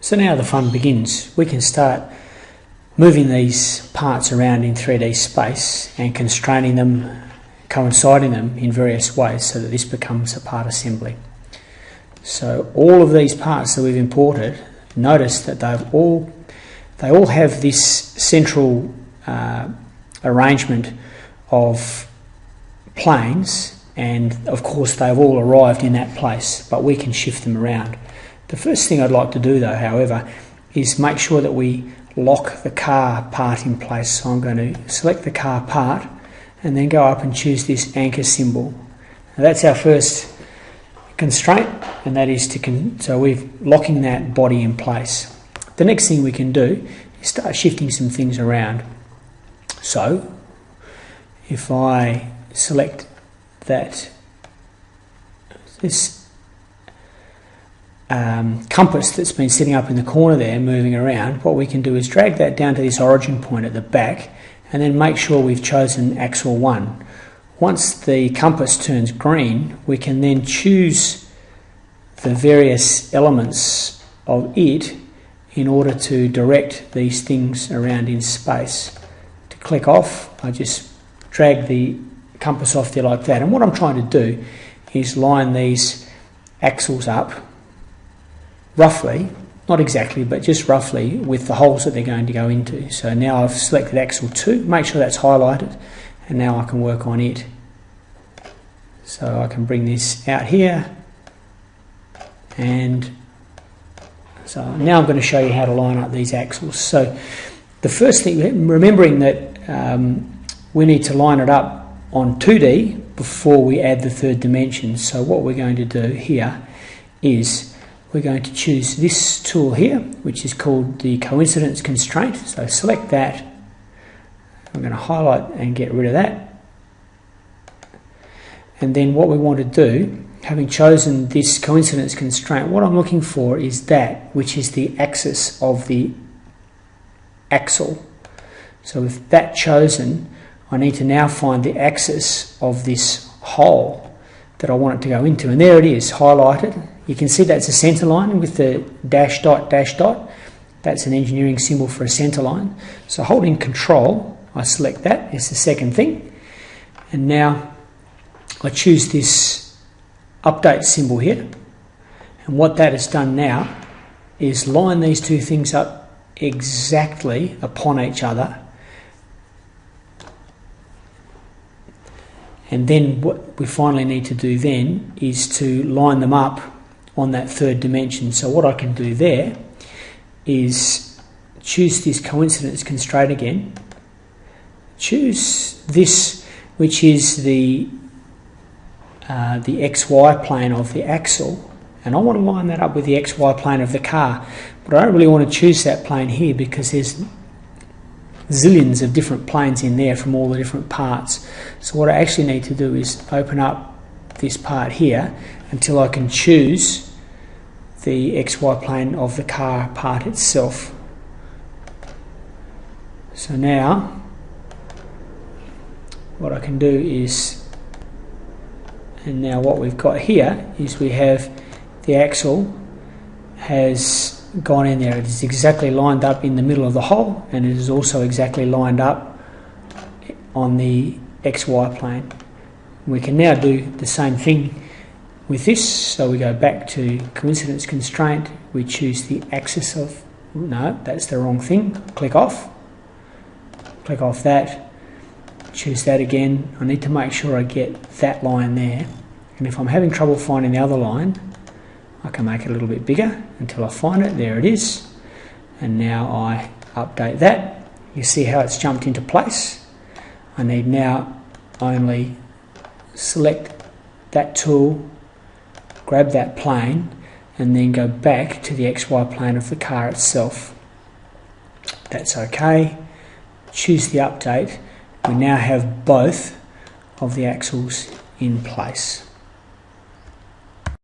So now the fun begins. We can start moving these parts around in 3D space and constraining them, coinciding them in various ways so that this becomes a part assembly. So all of these parts that we've imported, notice that they all have this central arrangement of planes, and of course they've all arrived in that place, but we can shift them around. The first thing I'd like to do though, however, is make sure that we lock the car part in place. So I'm going to select the car part and then go up and choose this anchor symbol. Now that's our first constraint, and that is so we're locking that body in place. The next thing we can do is start shifting some things around. So if I select this compass that's been sitting up in the corner there, moving around, what we can do is drag that down to this origin point at the back and then make sure we've chosen axle 1. Once the compass turns green, we can then choose the various elements of it in order to direct these things around in space. To click off, I just drag the compass off there like that, and what I'm trying to do is line these axles up roughly, not exactly, but just roughly, with the holes that they're going to go into. So now I've selected axle 2, make sure that's highlighted, and now I can work on it. So I can bring this out here, and so now I'm going to show you how to line up these axles. So the first thing, remembering that we need to line it up on 2D before we add the third dimension. So what we're going to do here is we're going to choose this tool here, which is called the coincidence constraint. So select that. I'm going to highlight and get rid of that. And then what we want to do, having chosen this coincidence constraint, what I'm looking for is that which is the axis of the axle. So with that chosen, I need to now find the axis of this hole that I want it to go into, and there it is, highlighted. You can see that's a centre line with the dash dot, that's an engineering symbol for a centre line. So holding Control, I select that, it's the second thing, and now I choose this update symbol here, and what that has done now is line these two things up exactly upon each other. And then what we finally need to do then is to line them up on that third dimension. So what I can do there is choose this coincidence constraint again, choose this which is the XY plane of the axle, and I want to line that up with the XY plane of the car, but I don't really want to choose that plane here because there's zillions of different planes in there from all the different parts. So what I actually need to do is open up this part here until I can choose the XY plane of the car part itself. So now what I can do is, and now what we've got here is we have the axle has gone in there. It is exactly lined up in the middle of the hole, and it is also exactly lined up on the XY plane. We can now do the same thing with this. So we go back to coincidence constraint, we choose the axis of, no, that's the wrong thing, click off that, choose that again. I need to make sure I get that line there, and if I'm having trouble finding the other line, I can make it a little bit bigger until I find it. There it is, and now I update that. You see how it's jumped into place. I need now only select that tool, grab that plane, and then go back to the XY plane of the car itself. That's okay. Choose the update. We now have both of the axles in place.